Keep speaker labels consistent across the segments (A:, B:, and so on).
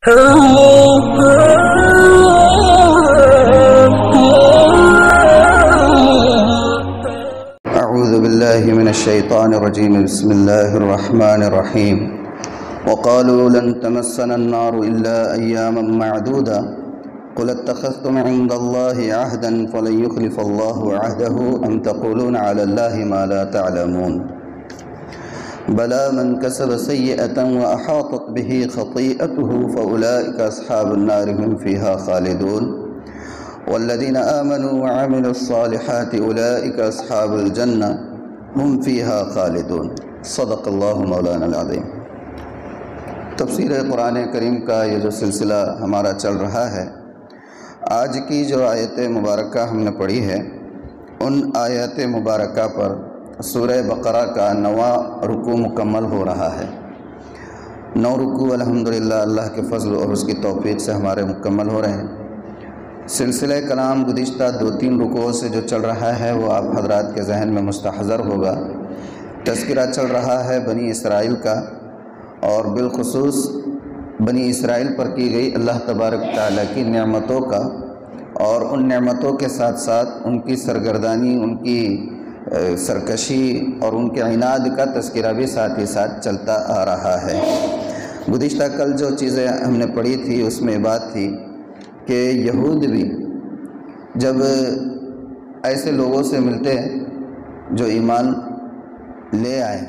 A: اعوذ باللہ من الشیطان الرجیم بسم اللہ الرحمن الرحیم وقالوا لن تمسنا النار الا ایاما معدودا قل اتخذتم عند اللہ عہدا فلن یخلف اللہ عہدہ ام تقولون علی اللہ ما لا تعلمون بلا من کسب سیئة واحاطت به خطیئته فاولئک اصحاب النار هم فیہا خالدون والذین آمنوا وعملوا الصالحات اولئک اصحاب الجنہ هم فیہا خالدون صدق اللہ مولانا العظیم۔ تفسیر قرآن کریم کا یہ جو سلسلہ ہمارا چل رہا ہے، آج کی جو آیت مبارکہ ہم نے پڑھی ہے، ان آیت مبارکہ پر سورہ بقرہ کا 9واں رکوع مکمل ہو رہا ہے۔ 9 رکوع الحمدللہ اللہ کے فضل اور اس کی توفیق سے ہمارے مکمل ہو رہے ہیں۔ سلسلہ کلام گزشتہ 2-3 رکوعوں سے جو چل رہا ہے وہ آپ حضرات کے ذہن میں مستحضر ہوگا۔ تذکرہ چل رہا ہے بنی اسرائیل کا، اور بالخصوص بنی اسرائیل پر کی گئی اللہ تبارک تعالیٰ کی نعمتوں کا، اور ان نعمتوں کے ساتھ ساتھ ان کی سرگردانی، ان کی سرکشی اور ان کے عناد کا تذکرہ بھی ساتھ ہی ساتھ چلتا آ رہا ہے۔ گزشتہ کل جو چیزیں ہم نے پڑھی تھی اس میں بات تھی کہ یہود بھی جب ایسے لوگوں سے ملتے جو ایمان لے آئے،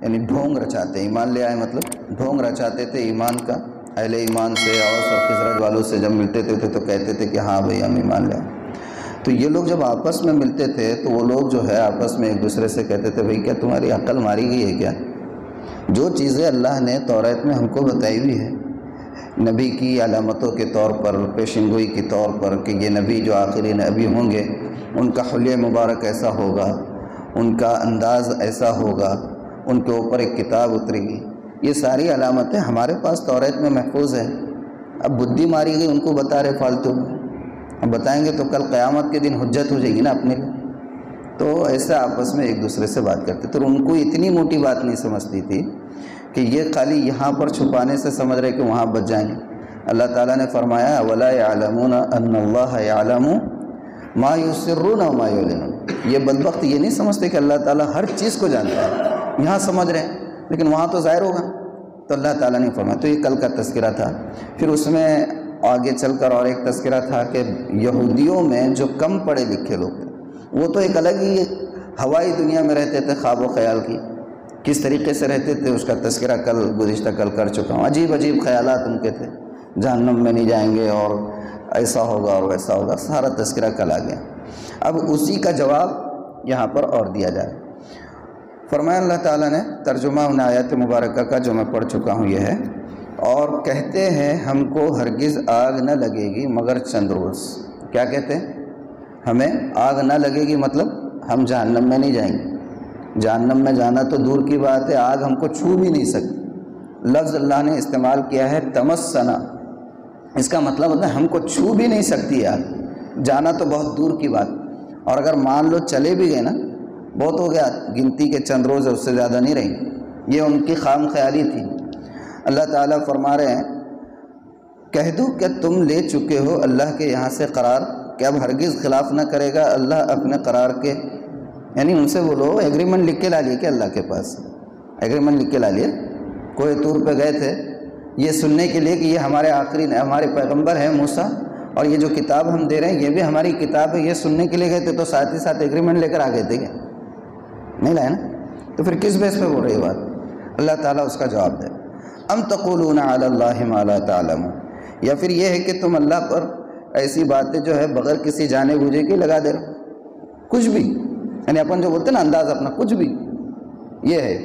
A: یعنی ڈھونگ رچاتے، ایمان لے آئے مطلب ڈھونگ رچاتے تھے ایمان کا، اہل ایمان سے اوس اور خزرج والوں سے جب ملتے تھے تو کہتے تھے کہ ہاں بھئی ہم ایمان لے آئے۔ تو یہ لوگ جب آپس میں ملتے تھے تو وہ لوگ جو ہے آپس میں ایک دوسرے سے کہتے تھے بھئی کیا تمہاری عقل ماری گئی ہے کیا؟ جو چیزیں اللہ نے تورات میں ہم کو بتائی ہوئی ہے، نبی کی علامتوں کے طور پر، پیشن گوئی کے طور پر کہ یہ نبی جو آخری نبی ہوں گے ان کا حلیہ مبارک ایسا ہوگا، ان کا انداز ایسا ہوگا، ان کے اوپر ایک کتاب اترے گی، یہ ساری علامتیں ہمارے پاس تورات میں محفوظ ہیں۔ اب بدھی ماری گئی ان کو بتا رہے فالتو میں، اب بتائیں گے تو کل قیامت کے دن حجت ہو جائے گی نا اپنے لیے۔ تو ایسے آپس میں ایک دوسرے سے بات کرتے تو ان کو اتنی موٹی بات نہیں سمجھتی تھی کہ یہ خالی یہاں پر چھپانے سے سمجھ رہے کہ وہاں بچ جائیں گے۔ اللہ تعالیٰ نے فرمایا وَلَا يَعْلَمُونَ أَنَّ اللَّهَ يَعْلَمُ مَا يُسِرُّونَ وَمَا يُعْلِنُونَ۔ یہ بدبخت یہ نہیں سمجھتے کہ اللہ تعالیٰ ہر چیز کو جانتا ہے، یہاں سمجھ رہے ہیں لیکن وہاں تو ظاہر ہوگا، تو اللہ تعالیٰ نے فرمایا۔ تو یہ کل کا تذکرہ تھا۔ پھر اس میں آگے چل کر اور ایک تذکرہ تھا کہ یہودیوں میں جو کم پڑھے لکھے لوگ تھے وہ تو ایک الگ ہی ہوائی دنیا میں رہتے تھے، خواب و خیال کی کس طریقے سے رہتے تھے اس کا تذکرہ گزشتہ کل کر چکا ہوں۔ عجیب عجیب خیالات ان کے تھے، جہنم میں نہیں جائیں گے اور ایسا ہوگا اور ویسا ہوگا، سارا تذکرہ کل آ گیا۔ اب اسی کا جواب یہاں پر اور دیا جائے۔ فرمایا اللہ تعالیٰ نے ترجمہ ان آیات مبارکہ کا جو میں پڑھ چکا ہوں یہ ہے، اور کہتے ہیں ہم کو ہرگز آگ نہ لگے گی مگر چند روز۔ کیا کہتے ہیں؟ ہمیں آگ نہ لگے گی مطلب ہم جہنم میں نہیں جائیں گے، جہنم میں جانا تو دور کی بات ہے، آگ ہم کو چھو بھی نہیں سکتی۔ لفظ اللہ نے استعمال کیا ہے تمسنا، اس کا مطلب ہوتا ہے ہم کو چھو بھی نہیں سکتی آگ، جانا تو بہت دور کی بات، اور اگر مان لو چلے بھی گئے نا بہت ہو گیا، گنتی کے چند روز ہے، اس سے زیادہ نہیں رہیں گے۔ یہ ان کی خام خیالی تھی۔ اللہ تعالیٰ فرما رہے ہیں کہہ دو کہ تم لے چکے ہو اللہ کے یہاں سے قرار کہ اب ہرگز خلاف نہ کرے گا اللہ اپنے قرار کے، یعنی ان سے بولو ایگریمنٹ لکھ کے لا لیے کہ اللہ کے پاس ایگریمنٹ لکھ کے لا لیے۔ کوہ طور پہ گئے تھے یہ سننے کے لیے کہ یہ ہمارے آخری ہمارے پیغمبر ہیں موسیٰ، اور یہ جو کتاب ہم دے رہے ہیں یہ بھی ہماری کتاب ہے، یہ سننے کے لیے گئے تھے تو ساتھ ہی ساتھ ایگریمنٹ لے کر آ گئے تھے کیا؟ نہیں لائے نا، تو پھر کس بیس پہ بول رہی بات؟ اللہ تعالیٰ اس کا جواب دے ام تقولون علی اللہ ما لا تعلمون، یا پھر یہ ہے کہ تم اللہ پر ایسی باتیں جو ہے بغیر کسی جانے بوجھے کے لگا دے رہے، کچھ بھی، یعنی اپن جو بولتے ہیں نا انداز اپنا کچھ بھی، یہ ہے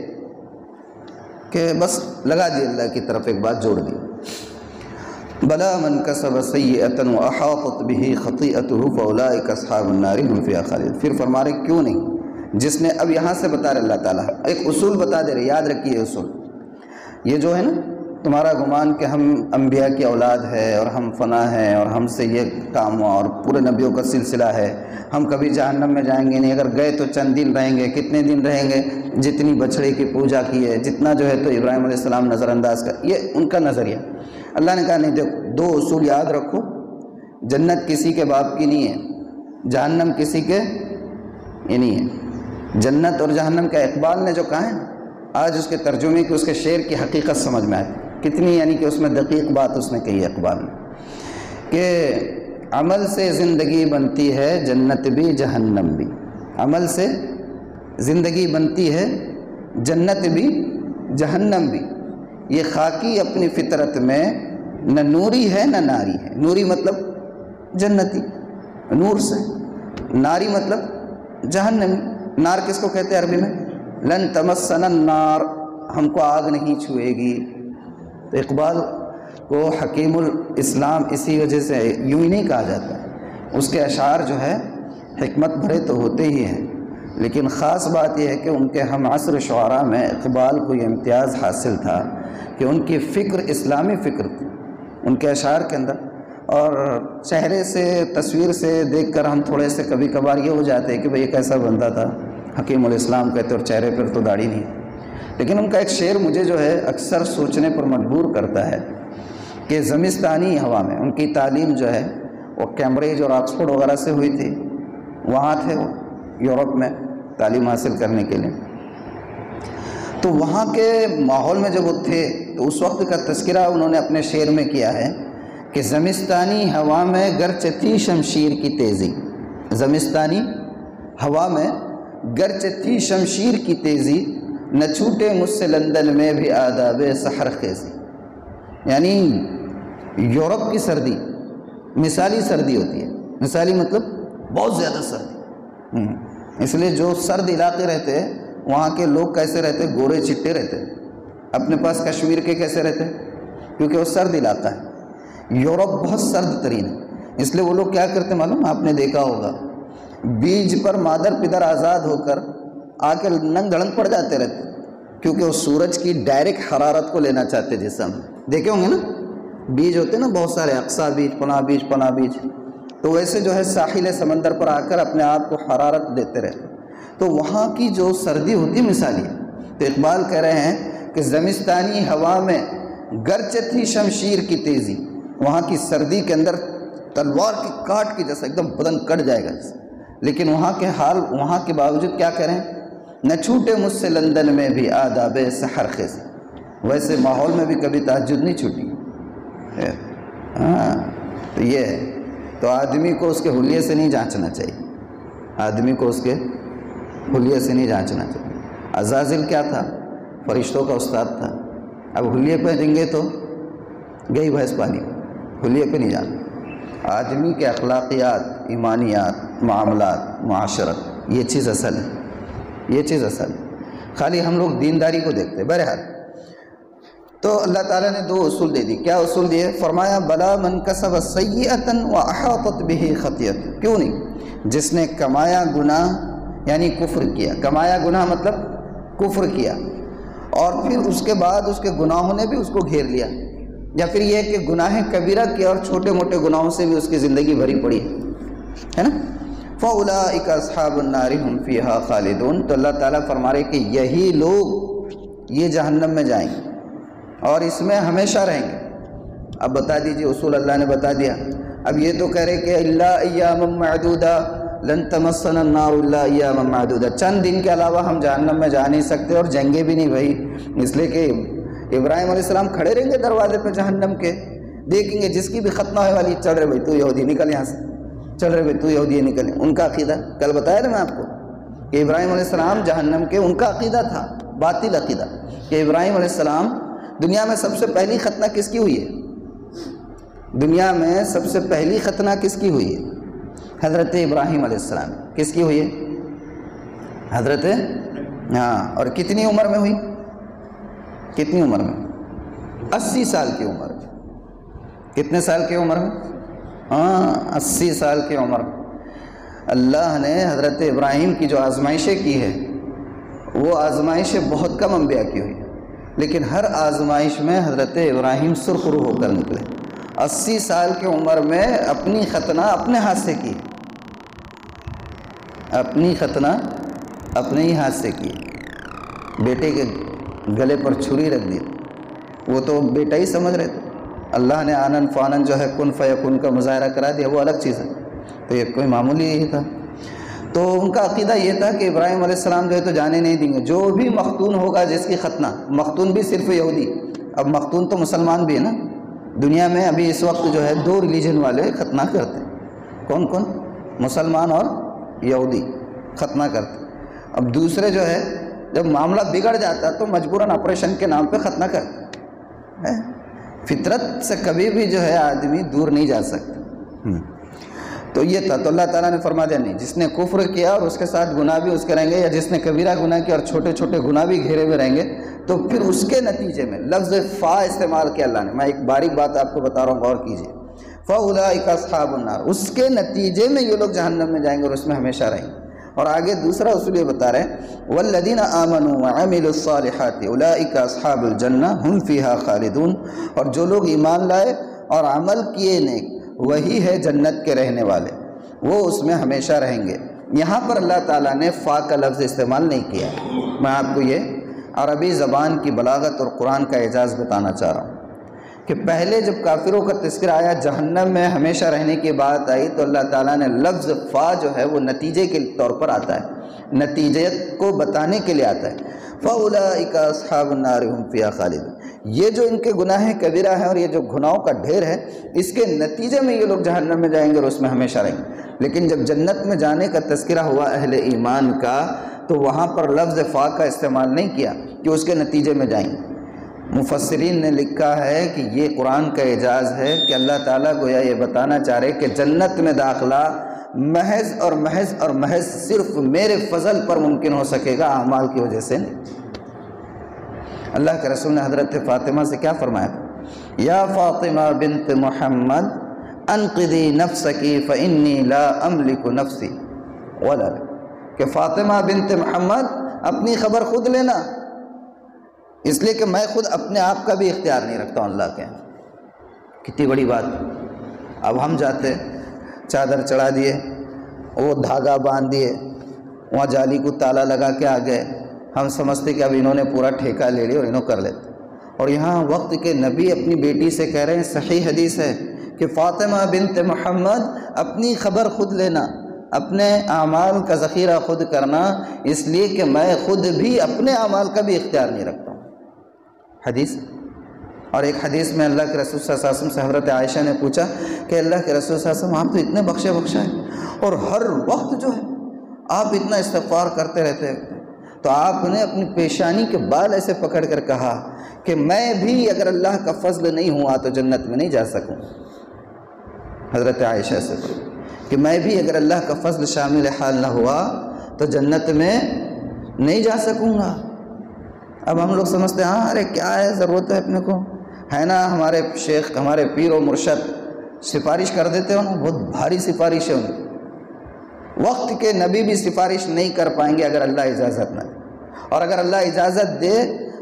A: کہ بس لگا دی اللہ کی طرف ایک بات جوڑ دی۔ بلا من کسب سیئۃ واحاطت به خطیئته فاولئک اصحاب النار هم فیہا خالدون۔ پھر فرما رہے کیوں نہیں، جس نے اب یہاں سے بتا رہے اللہ تعالیٰ ایک اصول بتا دے رہے، یاد رکھیے اصول، یہ جو ہے نا تمہارا گمان کہ ہم انبیاء کی اولاد ہے اور ہم فنا ہیں اور ہم سے یہ کام ہوا اور پورے نبیوں کا سلسلہ ہے، ہم کبھی جہنم میں جائیں گے نہیں، اگر گئے تو چند دن رہیں گے، کتنے دن رہیں گے، جتنی بچڑے کی پوجا کی ہے، جتنا جو ہے تو ابراہیم علیہ السلام نظر انداز کا، یہ ان کا نظریہ۔ اللہ نے کہا نہیں دیکھو، دو اصول یاد رکھو، جنت کسی کے باپ کی نہیں ہے، جہنم کسی کے یہ نہیں ہے۔ جنت اور جہنم کا اقبال نے جو کہا ہے نا، آج اس کے ترجمے کی، اس کے شعر کی حقیقت سمجھ میں آئی کتنی، یعنی کہ اس میں دقیق بات اس نے کہی ہے اقبال نے، کہ عمل سے زندگی بنتی ہے جنت بھی جہنم بھی، عمل سے زندگی بنتی ہے جنت بھی جہنم بھی، یہ خاکی اپنی فطرت میں نہ نوری ہے نہ ناری ہے۔ نوری مطلب جنتی، نور سے، ناری مطلب جہنمی۔ نار کس کو کہتے ہیں عربی میں؟ لن تمسنا النار، ہم کو آگ نہیں چھوئے گی۔ تو اقبال کو حکیم الاسلام اسی وجہ سے یوں ہی نہیں کہا جاتا، اس کے اشعار جو ہے حکمت بھرے تو ہوتے ہی ہیں، لیکن خاص بات یہ ہے کہ ان کے ہم عصر شعراء میں اقبال کو یہ امتیاز حاصل تھا کہ ان کی فکر اسلامی فکر تھی ان کے اشعار کے اندر۔ اور چہرے سے، تصویر سے دیکھ کر ہم تھوڑے سے کبھی کبھار یہ ہو جاتے ہیں کہ بھئی یہ کیسا بندہ تھا، حکیم الاسلام کہتے اور چہرے پر تو داڑھی نہیں، لیکن ان کا ایک شعر مجھے جو ہے اکثر سوچنے پر مجبور کرتا ہے کہ زمستانی ہوا میں، ان کی تعلیم جو ہے وہ کیمبرج اور آکسفورڈ وغیرہ سے ہوئی تھی، وہاں تھے وہ یورپ میں تعلیم حاصل کرنے کے لیے، تو وہاں کے ماحول میں جب وہ تھے تو اس وقت کا تذکرہ انہوں نے اپنے شعر میں کیا ہے کہ زمستانی ہوا میں گرچہ تھی شمشیر کی تیزی، زمستانی ہوا میں گرچہ تھی شمشیر کی تیزی، نہ چھوٹے مجھ سے لندن میں بھی آداب سحر خیزی۔ یعنی یورپ کی سردی مثالی سردی ہوتی ہے، مثالی مطلب بہت زیادہ سردی، اس لیے جو سرد علاقے رہتے ہیں وہاں کے لوگ کیسے رہتے، گورے چٹے رہتے، اپنے پاس کشمیر کے کیسے رہتے، کیونکہ وہ سرد علاقہ ہے۔ یورپ بہت سرد ترین ہے، اس لیے وہ لوگ کیا کرتے معلوم، آپ نے دیکھا ہوگا بیج پر مادر پدر آزاد ہو کر آ کے ننگ دھڑنگ پڑ جاتے رہتے، کیونکہ وہ سورج کی ڈائریکٹ حرارت کو لینا چاہتے جسم، دیکھے ہوں گے نا بیج ہوتے نا بہت سارے، اقصا بیج، پناہ بیج، پناہ بیج، تو ویسے جو ہے ساحل سمندر پر آ کر اپنے آپ کو حرارت دیتے رہتے، تو وہاں کی جو سردی ہوتی مثالی، تو اقبال کہہ رہے ہیں کہ زمستانی ہوا میں گرچہ تھی شمشیر کی تیزی، وہاں کی سردی کے اندر تلوار کی کاٹ کی جیسا ایک دم بدن کٹ جائے گا، لیکن وہاں کے حال، وہاں کے باوجود کیا کہہ رہے ہیں، نہ چھوٹے مجھ سے لندن میں بھی آداب سحر خیز، ویسے ماحول میں بھی کبھی تہجد نہیں چھوٹی۔ ہاں تو یہ ہے، تو آدمی کو اس کے حلیے سے نہیں جانچنا چاہیے، آدمی کو اس کے حلیے سے نہیں جانچنا چاہیے۔ عزازل کیا تھا؟ فرشتوں کا استاد تھا، اب حلیے پہ دیں گے تو گئی بھینس پانی، حلیے پہ نہیں جانا۔ آدمی کے اخلاقیات، ایمانیات، معاملات، معاشرت، یہ چیز اصل ہے، یہ چیز اصل ہے، خالی ہم لوگ دینداری کو دیکھتے ہیں۔ بہرحال تو اللہ تعالیٰ نے دو اصول دے دی، کیا اصول دیے؟ فرمایا بلا من کسب سیئۃ واحاطت بہ خطیئۃ، کیوں نہیں، جس نے کمایا گناہ یعنی کفر کیا، کمایا گناہ مطلب کفر کیا، اور پھر اس کے بعد اس کے گناہوں نے بھی اس کو گھیر لیا، یا پھر یہ کہ گناہ کبیرہ کیا اور چھوٹے موٹے گناہوں سے بھی اس کی زندگی بھری پڑی ہے نا، فَأُولَٰئِكَ أَصْحَابُ النَّارِ هُمْ فِيهَا خَالِدُونَ، تو اللہ تعالیٰ فرما رہے کہ یہی لوگ یہ جہنم میں جائیں گے اور اس میں ہمیشہ رہیں گے۔ اب بتا دیجئے، اصول اللہ نے بتا دیا، اب یہ تو کہہ رہے کہ الا ایاما معدودہ، لن تمسنا النار الا ایاما معدودہ، چند دن کے علاوہ ہم جہنم میں جا نہیں سکتے اور جائیں گے بھی نہیں بھائی، اس لیے کہ ابراہیم علیہ السلام کھڑے رہیں گے دروازے پہ جہنم کے، دیکھیں گے جس کی بھی ختم ہونے والی، چل رہے بھائی تو یہودی نکل یہاں سے، چل رہے بھائی تو یہودی نکل، ان کا عقیدہ کل بتایا نا میں آپ کو کہ ابراہیم علیہ السلام جہنم کے، ان کا عقیدہ تھا باطل عقیدہ کہ ابراہیم علیہ السلام، دنیا میں سب سے پہلی ختنہ کس کی ہوئی ہے؟ دنیا میں سب سے پہلی ختنہ کس کی ہوئی ہے؟ حضرت ابراہیم علیہ السلام۔ کس کی ہوئی ہے؟ حضرت، ہاں، اور کتنی عمر میں ہوئی؟ کتنی عمر میں؟ 80 سال کی عمر میں۔ کتنے سال کی عمر میں؟ ہاں 80 سال کی عمر میں اللہ نے حضرت ابراہیم کی جو آزمائشیں کی ہے، وہ آزمائشیں بہت کم انبیاء کی ہوئی، لیکن ہر آزمائش میں حضرت ابراہیم سرخ رو ہو کر نکلے۔ 80 سال کی عمر میں اپنی ختنہ اپنے ہاتھ سے کی، اپنی ختنہ اپنے ہی ہاتھ سے کی، بیٹے کے گلے پر چھری رکھ دی، وہ تو بیٹا ہی سمجھ رہے تھے، اللہ نے آنن فانن جو ہے کن فیکن کا مظاہرہ کرا دیا، وہ الگ چیز ہے، تو یہ کوئی معمولی ہی تھا۔ تو ان کا عقیدہ یہ تھا کہ ابراہیم علیہ السلام جو ہے تو جانے نہیں دیں گے، جو بھی مختون ہوگا جس کی ختنہ، مختون بھی صرف یہودی، اب مختون تو مسلمان بھی ہے نا، دنیا میں ابھی اس وقت جو ہے 2 ریلیجن والے ختنہ کرتے ہیں، کون کون؟ مسلمان اور یہودی ختنہ کرتے۔ اب دوسرے جو ہے جب معاملہ بگڑ جاتا تو مجبوراً آپریشن کے نام پہ ختنہ کرتے ہیں۔ فطرت سے کبھی بھی جو ہے آدمی دور نہیں جا سکتا۔ تو یہ تھا، تو اللہ تعالیٰ نے فرما دیا نہیں، جس نے کفر کیا اور اس کے ساتھ گناہ بھی اس کے رہیں گے، یا جس نے کبیرہ گناہ کیا اور چھوٹے چھوٹے گناہ بھی گھیرے ہوئے رہیں گے، تو پھر اس کے نتیجے میں لفظ فا استعمال کیا اللہ نے۔ میں ایک باریک بات آپ کو بتا رہا ہوں، غور کیجیے۔ فَأُولَٰئِكَ أَصْحَابُ النَّارِ، اس کے نتیجے میں یہ لوگ جہنم میں جائیں گے اور اس میں ہمیشہ رہیں گے۔ اور آگے دوسرا اصول یہ بتا رہے ہیں وَالَّذِينَ آمَنُوا وَعَمِلُوا الصَّالِحَاتِ أُولَٰئِكَ أَصْحَابُ الْجَنَّةِ هُمْ فِيهَا خَالِدُونَ، اور جو لوگ ایمان لائے اور عمل کیے نیک، وہی ہے جنت کے رہنے والے، وہ اس میں ہمیشہ رہیں گے۔ یہاں پر اللہ تعالیٰ نے فا کا لفظ استعمال نہیں کیا۔ میں آپ کو یہ عربی زبان کی بلاغت اور قرآن کا اعجاز بتانا چاہ رہا ہوں کہ پہلے جب کافروں کا تذکرہ آیا، جہنم میں ہمیشہ رہنے کی بات آئی، تو اللہ تعالیٰ نے لفظ فا جو ہے وہ نتیجے کے طور پر آتا ہے، نتیجے کو بتانے کے لیے آتا ہے۔ فَأُولَٰئِكَ أَصْحَابُ النَّارِ هُمْ فِيهَا خَالِدُونَ، یہ جو ان کے گناہ کبیرہ ہیں اور یہ جو گناہوں کا ڈھیر ہے، اس کے نتیجے میں یہ لوگ جہنم میں جائیں گے اور اس میں ہمیشہ رہیں گے۔ لیکن جب جنت میں جانے کا تذکرہ ہوا اہل ایمان کا، تو وہاں پر لفظ فا کا استعمال نہیں کیا کہ اس کے نتیجے میں جائیں گے۔ مفسرین نے لکھا ہے کہ یہ قرآن کا اعجاز ہے کہ اللہ تعالیٰ گویا یہ بتانا چاہ رہے کہ جنت میں داخلہ محض اور محض اور محض صرف میرے فضل پر ممکن ہو سکے گا، اعمال کی وجہ سے نہیں۔ اللہ کے رسول نے حضرت فاطمہ سے کیا فرمایا؟ یا فاطمہ بنت محمد انقذی نفسکی فانی لا املک نفسی ولا لک، کہ فاطمہ بنت محمد اپنی خبر خود لینا، اس لیے کہ میں خود اپنے آپ کا بھی اختیار نہیں رکھتا ہوں۔ اللہ کے کتنی بڑی بات۔ اب ہم جاتے، چادر چڑھا دیے، وہ دھاگا باندھ دیے، وہاں جالی کو تالا لگا کے آ گئے، ہم سمجھتے کہ اب انہوں نے پورا ٹھیکہ لے لیا اور انہوں کر لیتے۔ اور یہاں وقت کے نبی اپنی بیٹی سے کہہ رہے ہیں، صحیح حدیث ہے کہ فاطمہ بنت محمد اپنی خبر خود لینا، اپنے اعمال کا ذخیرہ خود کرنا، اس لیے کہ میں خود بھی اپنے اعمال کا بھی اختیار نہیں رکھتا ہوں۔ حدیث۔ اور ایک حدیث میں اللہ کے رسول صلی اللہ علیہ وسلم سے حضرت عائشہ نے پوچھا کہ اللہ کے رسول صلی اللہ علیہ وسلم آپ تو اتنے بخشے بخشا ہے اور ہر وقت جو ہے آپ اتنا استغفار کرتے رہتے ہیں، تو آپ نے اپنی پیشانی کے بال ایسے پکڑ کر کہا کہ میں بھی اگر اللہ کا فضل نہیں ہوا تو جنت میں نہیں جا سکوں۔ حضرت عائشہ سے کہ میں بھی اگر اللہ کا فضل شامل حال نہ ہوا تو جنت میں نہیں جا سکوں گا۔ اب ہم لوگ سمجھتے ہیں ہاں ارے کیا ہے، ضرورت ہے اپنے کو، ہے نا، ہمارے شیخ ہمارے پیر و مرشد سفارش کر دیتے ہو نا، بہت بھاری سفارش ہے ان کی۔ وقت کے نبی بھی سفارش نہیں کر پائیں گے اگر اللہ اجازت نہ دے، اور اگر اللہ اجازت دے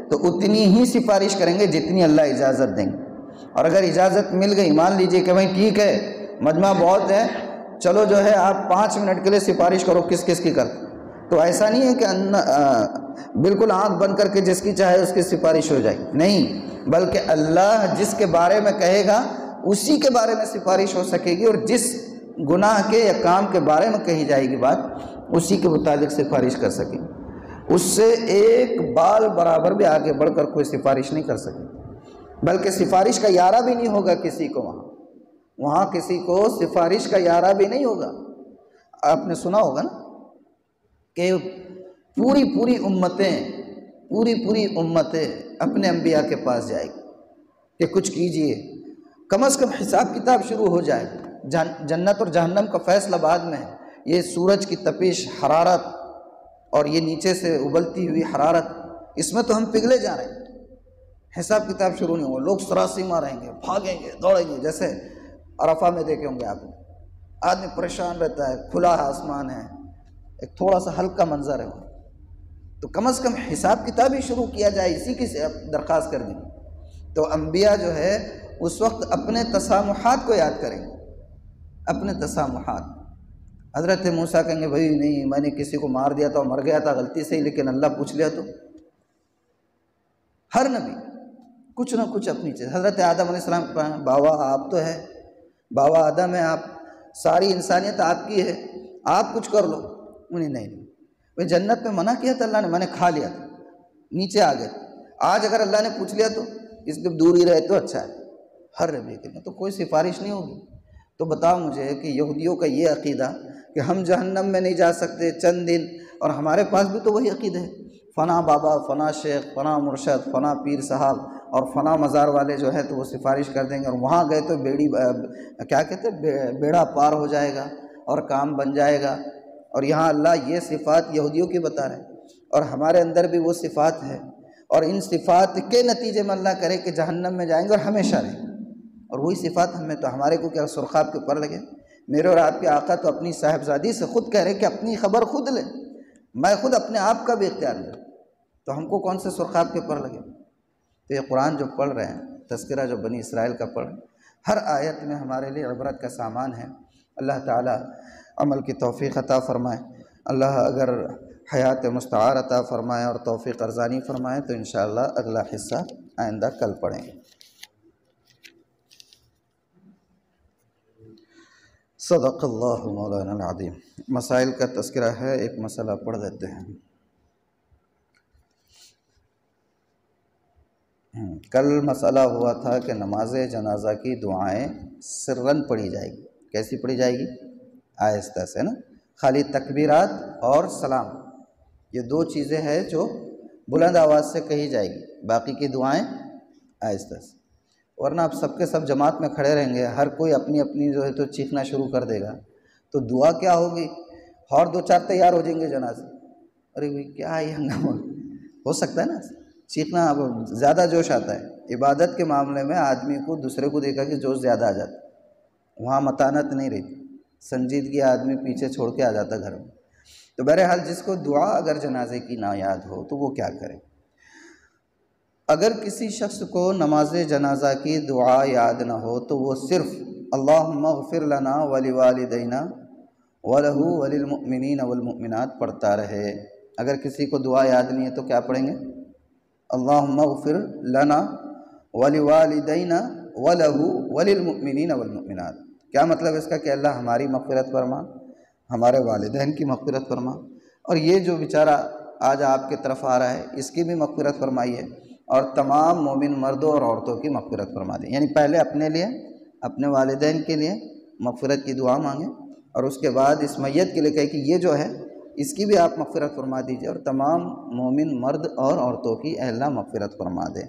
A: تو اتنی ہی سفارش کریں گے جتنی اللہ اجازت دیں گے۔ اور اگر اجازت مل گئی، مان لیجئے کہ بھائی ٹھیک ہے مجمع بہت ہے، چلو جو ہے آپ 5 منٹ کے لیے سفارش کرو، کس کس کی کرتے، تو ایسا نہیں ہے کہ بالکل آنکھ بند کر کے جس کی چاہے اس کی سفارش ہو جائے، نہیں، بلکہ اللہ جس کے بارے میں کہے گا اسی کے بارے میں سفارش ہو سکے گی، اور جس گناہ کے یا کام کے بارے میں کہی جائے گی بات، اسی کے مطابق سفارش کر سکے گی۔ اس سے ایک بال برابر بھی آگے بڑھ کر کوئی سفارش نہیں کر سکے، بلکہ سفارش کا یارہ بھی نہیں ہوگا کسی کو، وہاں کسی کو سفارش کا یارہ بھی نہیں ہوگا۔ آپ نے سنا ہوگا نا کہ پوری امتیں اپنے انبیاء کے پاس جائے گی کہ کچھ کیجئے، کم از کم حساب کتاب شروع ہو جائے۔ جنت اور جہنم کا فیصلہ بعد میں ہے، یہ سورج کی تپش، حرارت اور یہ نیچے سے ابلتی ہوئی حرارت، اس میں تو ہم پگھلے جا رہے ہیں، حساب کتاب شروع نہیں ہوا، لوگ سراسیمہ رہیں گے، بھاگیں گے، دوڑیں گے، جیسے عرفہ میں دیکھے ہوں گے آپ، آدمی پریشان رہتا ہے، کھلا آسمان ہے، ایک تھوڑا سا ہلکا منظر ہے، تو کم از کم حساب کتاب ہی شروع کیا جائے، اسی کی درخواست کر دیں۔ تو انبیاء جو ہے اس وقت اپنے تسامحات کو یاد کریں گے، اپنے تسامحات۔ حضرت موسیٰ کہیں گے بھائی نہیں، میں نے کسی کو مار دیا تھا، مر گیا تھا غلطی سے ہی، لیکن اللہ پوچھ لیا تو۔ ہر نبی کچھ نہ کچھ اپنی چیز. حضرت آدم علیہ السلام کو کہا بابا آپ تو ہے، بابا آدم ہے، آپ ساری انسانیت آپ کی ہے، آپ کچھ کر لو. انہیں نہیں وہ جنت میں منع کیا تھا اللہ نے، میں نے کھا لیا تھا، نیچے آ گئے. آج اگر اللہ نے پوچھ لیا تو اس کے دور ہی رہے تو اچھا ہے. ہر ربی کے میں تو کوئی سفارش نہیں ہوگی. تو بتاؤ مجھے کہ یہودیوں کا یہ عقیدہ کہ ہم جہنم میں نہیں جا سکتے چند دن، اور ہمارے پاس بھی تو وہی عقیدہ ہے. فلاں بابا، فلاں شیخ، فلاں مرشد، فلاں پیر صاحب اور فلاں مزار والے جو ہے تو وہ سفارش کر دیں گے، اور وہاں گئے تو کیا کہتے ہیں، بیڑا پار ہو جائے گا اور کام بن جائے گا. اور یہاں اللہ یہ صفات یہودیوں کی بتا رہے ہیں، اور ہمارے اندر بھی وہ صفات ہے، اور ان صفات کے نتیجے میں اللہ کرے کہ جہنم میں جائیں گے اور ہمیشہ رہیں. اور وہی صفات ہمیں تو ہمارے کو کیا سرخاب کے اوپر لگے. میرے اور آپ کے آقا تو اپنی صاحبزادی سے خود کہہ رہے کہ اپنی خبر خود لے، میں خود اپنے آپ کا بھی اختیار لوں، تو ہم کو کون سے سرخاب کے اوپر لگے. تو یہ قرآن جو پڑھ رہے ہیں، تذکرہ جو بنی اسرائیل کا پڑھ رہے ہیں، ہر آیت میں ہمارے لیے عبرت کا سامان ہے. اللہ تعالیٰ عمل کی توفیق عطا فرمائے. اللہ اگر حیات مستعار عطا فرمائے اور توفیق ارزانی فرمائے تو انشاءاللہ اگلا حصہ آئندہ کل پڑھیں گے. صدق اللہ مولانا العظیم. مسائل کا تذکرہ ہے، ایک مسئلہ پڑھ دیتے ہیں. کل مسئلہ ہوا تھا کہ نماز جنازہ کی دعائیں سرن پڑھی جائے گی. کیسی پڑھی جائے گی؟ آہستہ سے نا، خالی تکبیرات اور سلام، یہ دو چیزیں ہیں جو بلند آواز سے کہی جائے گی، باقی کی دعائیں آہستہ سے. ورنہ آپ سب کے سب جماعت میں کھڑے رہیں گے، ہر کوئی اپنی اپنی جو ہے تو چیخنا شروع کر دے گا، تو دعا کیا ہوگی؟ اور دو چار تیار ہو جائیں گے جنازے. ارے بھائی کیا یہ ہنگامہ ہو سکتا ہے نا، چیخنا. اب زیادہ جوش آتا ہے عبادت کے معاملے میں، آدمی کو دوسرے کو دیکھا کہ جوش زیادہ آ جاتا ہے، وہاں متانت نہیں رہتی، سنجیدگی آدمی پیچھے چھوڑ کے آ جاتا گھر میں. تو بہرحال جس کو دعا اگر جنازے کی نہ یاد ہو تو وہ کیا کرے؟ اگر کسی شخص کو نماز جنازہ کی دعا یاد نہ ہو تو وہ صرف اللہم اغفر لنا ولوالدینا ولہ وللمؤمنین والمؤمنات پڑھتا رہے. اگر کسی کو دعا یاد نہیں ہے تو کیا پڑھیں گے؟ اللہم اغفر لنا ولوالدینا ولہ وللمؤمنین والمؤمنات. کیا مطلب اس کا؟ کہ اللہ ہماری مغفرت فرما، ہمارے والدین کی مغفرت فرما، اور یہ جو بیچارہ آج آپ کی طرف آ رہا ہے اس کی بھی مغفرت فرمائیے، اور تمام مومن مردوں اور عورتوں کی مغفرت فرما دیں. یعنی پہلے اپنے لیے، اپنے والدین کے لیے مغفرت کی دعا مانگیں، اور اس کے بعد اس میت کے لیے کہے کہ یہ جو ہے اس کی بھی آپ مغفرت فرما دیجیے، اور تمام مومن مرد اور عورتوں کی اے اللہ مغفرت فرما دے.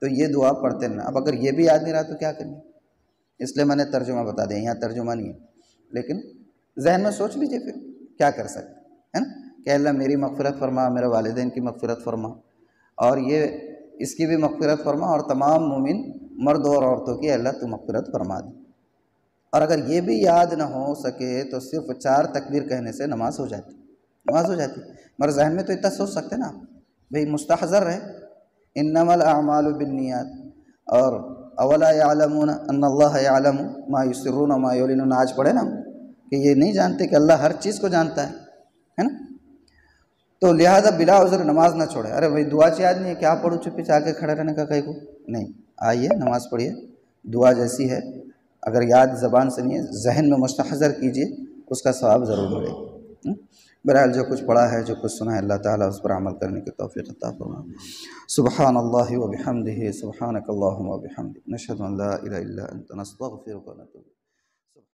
A: تو یہ دعا پڑھتے رہنا. اب اگر یہ بھی یاد نہیں رہا تو کیا کریں؟ اس لیے میں نے ترجمہ بتا دیا، یہاں ترجمہ نہیں ہے، لیکن ذہن میں سوچ لیجئے پھر کیا کر سکتے ہے نا، کہ اللہ میری مغفرت فرما، میرے والدین کی مغفرت فرما، اور یہ اس کی بھی مغفرت فرما، اور تمام مومن مرد اور عورتوں کی اللہ تو مغفرت فرما دے. اور اگر یہ بھی یاد نہ ہو سکے تو صرف 4 تکبیر کہنے سے نماز ہو جاتی، نماز ہو جاتی. مگر ذہن میں تو اتنا سوچ سکتے نا بھئی، مستحضر رہے انما الاعمال بالنیات، اور اولا یعلمون ان اللہ یعلم ما یسرون وما یعلنون. آج پڑھے نا کہ یہ نہیں جانتے کہ اللہ ہر چیز کو جانتا ہے نا. تو لہذا بلا عذر نماز نہ چھوڑے. ارے بھائی دعا یاد نہیں ہے، کیا پڑھوں چپی چاہ کے کھڑے رہنے کا کہیں کو نہیں. آئیے نماز پڑھیے، دعا جیسی ہے، اگر یاد زبان سے نہیں ہے ذہن میں مستحضر کیجئے، اس کا ثواب ضرور ملے. بہرحال جو کچھ پڑھا ہے، جو کچھ سنا ہے، اللہ تعالیٰ اس پر عمل کرنے کی توفیق عطا فرمائے. سبحان اللہ وبحمدہ، سبحانک اللہم وبحمدک، نشہد ان لا الہ الا انت، نستغفرک ونتوب